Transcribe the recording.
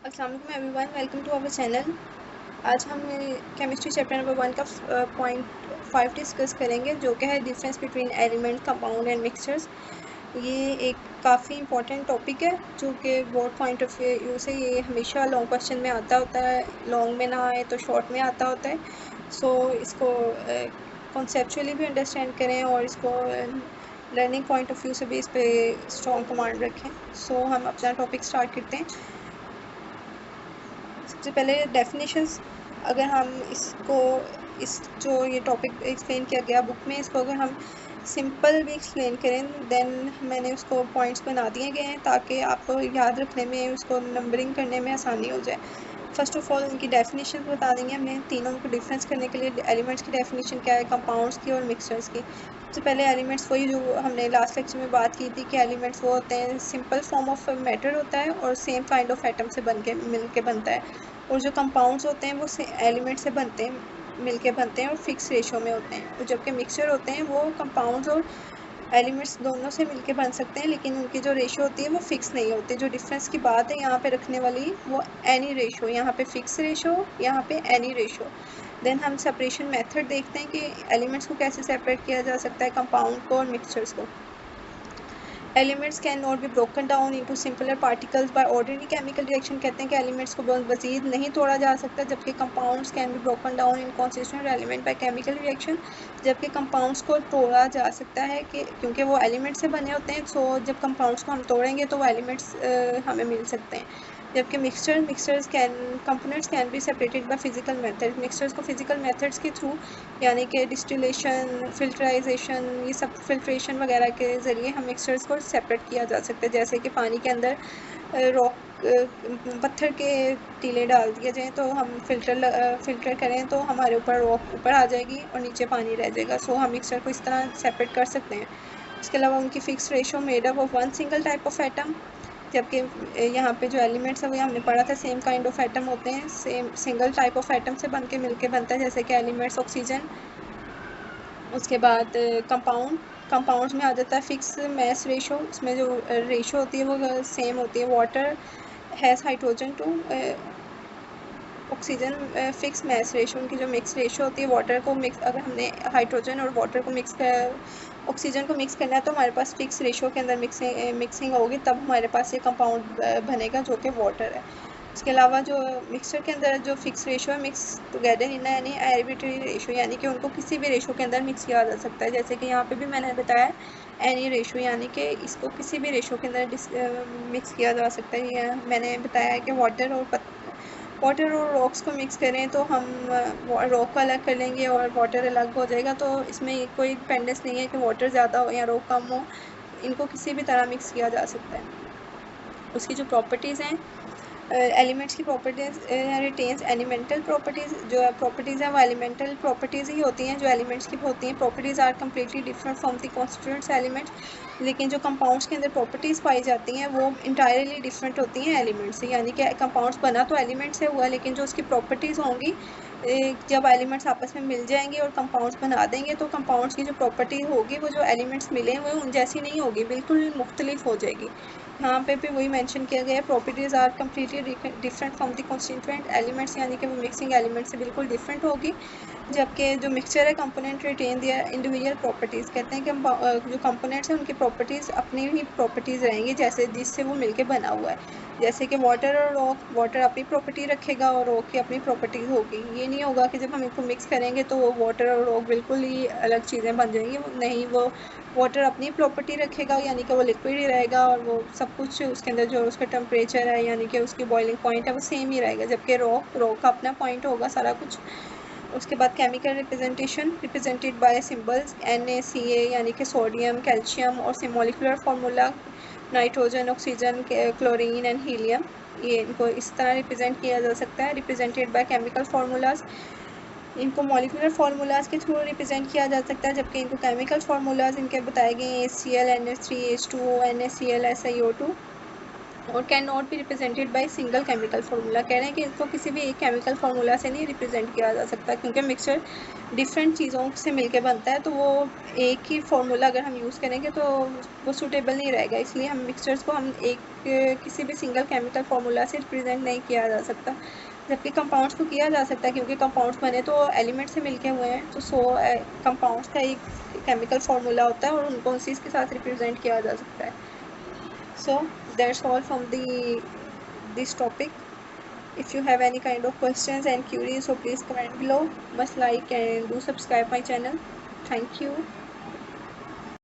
अस्सलाम वालेकुम everyone, welcome to our channel. आज हम केमिस्ट्री चैप्टर नंबर 1 का पॉइंट 5 डिस्कस करेंगे, जो कि है difference between element, compound and mixtures. ये एक काफ़ी इंपॉर्टेंट टॉपिक है, जो कि बोर्ड पॉइंट ऑफ व्यू से ये हमेशा लॉन्ग क्वेश्चन में आता होता है, लॉन्ग में ना आए तो शॉर्ट में आता होता है। सो इसको कॉन्सेप्चुअली भी अंडरस्टैंड करें और इसको लर्निंग पॉइंट ऑफ व्यू से भी इस पर स्ट्रॉन्ग कमांड रखें। सो हम अपना टॉपिक स्टार्ट करते हैं। सबसे पहले डेफिनेशंस, अगर हम इसको इस जो ये टॉपिक एक्सप्लेन किया गया बुक में, इसको अगर हम सिंपल भी एक्सप्लेन करें, देन मैंने उसको पॉइंट्स बना दिए गए हैं ताकि आपको याद रखने में, उसको नंबरिंग करने में आसानी हो जाए। फर्स्ट ऑफ ऑल उनकी डेफिनेशन बता देंगे हमने तीनों को डिफरेंस करने के लिए। एलिमेंट्स की डेफिनेशन क्या है, कंपाउंड्स की और मिक्सचर्स की। सबसे पहले एलिमेंट्स, वही जो हमने लास्ट लेक्चर में बात की थी कि एलिमेंट्स वो होते हैं, सिंपल फॉर्म ऑफ मैटर होता है और सेम काइंड ऑफ एटम से मिल के बनता है। और जो कंपाउंड्स होते हैं वो एलिमेंट से बनते हैं, मिलके बनते हैं और फिक्स रेशो में होते हैं। और जबकि मिक्सचर होते हैं वो कंपाउंड्स और एलिमेंट्स दोनों से मिलके बन सकते हैं, लेकिन उनकी जो रेशो होती है वो फिक्स नहीं होती। जो डिफरेंस की बात है यहाँ पे रखने वाली, वो एनी रेशो, यहाँ पे फिक्स रेशो, यहाँ पे एनी रेशो। देन हम सेपरेशन मेथड देखते हैं कि एलिमेंट्स को कैसे सेपरेट किया जा सकता है, कंपाउंड को और मिक्सचर्स को। Elements can not be broken down into simpler particles by ordinary chemical reaction. कहते हैं कि एलिमेंट्स को मज़ीद नहीं तोड़ा जा सकता, जबकि compounds can be broken down in constituent element by chemical reaction. जबकि कंपाउंड्स को तोड़ा जा सकता है कि क्योंकि वो एलिमेंट से बने होते हैं। सो जब कंपाउंड्स को हम तोड़ेंगे तो वो एलिमेंट्स हमें मिल सकते हैं। जबकि mixtures components can be separated by physical method. Mixtures को फिजिकल मेथड्स के थ्रू, यानी कि डिस्टिलेशन, फिल्टराइजेशन, ये सब फिल्ट्रेशन वगैरह के ज़रिए हम मिक्सचर्स को सेपरेट किया जा सकता है। जैसे कि पानी के अंदर पत्थर के टीले डाल दिए जाएँ तो हम फ़िल्टर करें तो हमारे ऊपर रॉक ऊपर आ जाएगी और नीचे पानी रह जाएगा। सो हम मिक्सचर को इस तरह सेपरेट कर सकते हैं। इसके अलावा उनकी fix ratio made up of one single type of atom. जबकि यहाँ पे जो एलिमेंट्स है वो हमने पढ़ा था, सेम काइंड ऑफ एटम होते हैं, same single type of atom से मिलके बनता है। जैसे कि एलिमेंट्स ऑक्सीजन। उसके बाद कंपाउंड्स में आ जाता है फिक्स मैस रेशो। इसमें जो रेशो होती है वो सेम होती है। Water has hydrogen two oxygen, fix mass ratio. उनकी जो मिक्स रेशो होती है, वाटर को मिक्स, अगर हमने हाइड्रोजन और वाटर को ऑक्सीजन को मिक्स करना है तो हमारे पास फिक्स रेशो के अंदर मिक्सिंग होगी, तब हमारे पास ये कंपाउंड बनेगा जो कि वाटर है। इसके अलावा जो मिक्सचर के अंदर जो फिक्स रेशो है, mix together in any arbitrary ratio, यानी कि उनको किसी भी रेशो के अंदर मिक्स किया जा सकता है। जैसे कि यहाँ पे भी मैंने बताया एनी रेशो, यानी कि इसको किसी भी रेशो के अंदर मिक्स किया जा सकता है। मैंने बताया है कि वाटर और रॉक्स को मिक्स करें तो हम रॉक को अलग कर लेंगे और वाटर अलग हो जाएगा। तो इसमें कोई डिपेंडेंस नहीं है कि वाटर ज़्यादा हो या रॉक कम हो, इनको किसी भी तरह मिक्स किया जा सकता है। उसकी जो प्रॉपर्टीज़ हैं, एलिमेंट्स की प्रॉपर्टीज़ रिटेन्स एलिमेंटल प्रॉपर्टीज़। जो प्रॉपर्टीज़ हैं वो एलिमेंटल प्रॉपर्टीज़ ही होती हैं जो एलिमेंट्स की होती हैं। Properties are completely different from the constituents elements. लेकिन जो कंपाउंड्स के अंदर प्रॉपर्टीज़ पाई जाती हैं वो इंटायरली डिफरेंट होती हैं एलिमेंट्स से। यानी कि कंपाउंड्स बना तो एलिमेंट से हुआ, लेकिन जो उसकी प्रॉपर्टीज़ होंगी, जब एलिमेंट्स आपस में मिल जाएंगे और कंपाउंड्स बना देंगे तो कंपाउंड्स की जो प्रॉपर्टी होगी वो जो एलिमेंट्स मिले हुए उन जैसी नहीं होगी, बिल्कुल मुख्तलिफ हो जाएगी। यहाँ पे भी वही मेंशन किया गया है, properties are completely different from the constituent elements, यानी कि वो मिक्सिंग एलिमेंट से बिल्कुल डिफरेंट होगी। जबकि जो मिक्सचर है, कंपोनेंट रिटेन दियर इंडिविजुअल प्रॉपर्टीज़। कहते हैं कि जो कंपोनेंट्स हैं उनकी प्रॉपर्टीज़ अपनी ही प्रॉपर्टीज़ रहेंगी, जैसे जिससे वो मिलके बना हुआ है। जैसे कि वाटर और रॉक, वाटर अपनी प्रॉपर्टी रखेगा और रॉक की अपनी प्रॉपर्टीज़ होगी। ये नहीं होगा कि जब हम इनको मिक्स करेंगे तो वो वाटर और रॉक बिल्कुल ही अलग चीज़ें बन जाएंगी। नहीं, वो वाटर अपनी प्रॉपर्टी रखेगा, यानी कि वो लिक्विड ही रहेगा और वो सब कुछ उसके अंदर जो उसका टेम्परेचर है, यानी कि उसकी बॉइलिंग पॉइंट है, वो सेम ही रहेगा। जबकि रॉक का अपना पॉइंट होगा सारा कुछ। उसके बाद chemical representation, represented by symbols NaCa, यानी कि सोडियम, कैल्शियम, और molecular formula nitrogen, oxygen, chlorine and helium. ये इनको इस तरह रिप्रेजेंट किया जा सकता है, रिप्रेजेंटेड बाय केमिकल फार्मूलाज। इनको मॉलिक्यूलर फार्मूलाज के थ्रू रिप्रेजेंट किया जा सकता है, जबकि इनको केमिकल फार्मूलाज इनके बताए गए HCl, NH3, H2O, NaCl, SiO2। और can not be represented by single chemical formula. कह रहे हैं कि इनको किसी भी एक केमिकल फार्मूला से नहीं रिप्रेजेंट किया जा सकता, क्योंकि मिक्सचर डिफरेंट चीज़ों से मिलके बनता है, तो वो एक ही फार्मूला अगर हम यूज़ करेंगे तो वो सूटेबल नहीं रहेगा। इसलिए हम मिक्सचर्स को हम किसी भी सिंगल केमिकल फार्मूला से रिप्रेजेंट नहीं किया जा सकता। जबकि कंपाउंड्स को किया जा सकता है, क्योंकि कंपाउंड्स बने तो एलिमेंट से मिलके हुए हैं, तो कंपाउंड्स का एक केमिकल फार्मूला होता है और उनको उसी के साथ रिप्रेजेंट किया जा सकता है। So that's all from this topic. If you have any kind of questions and queries, so please comment below. Must like and do subscribe my channel. Thank you.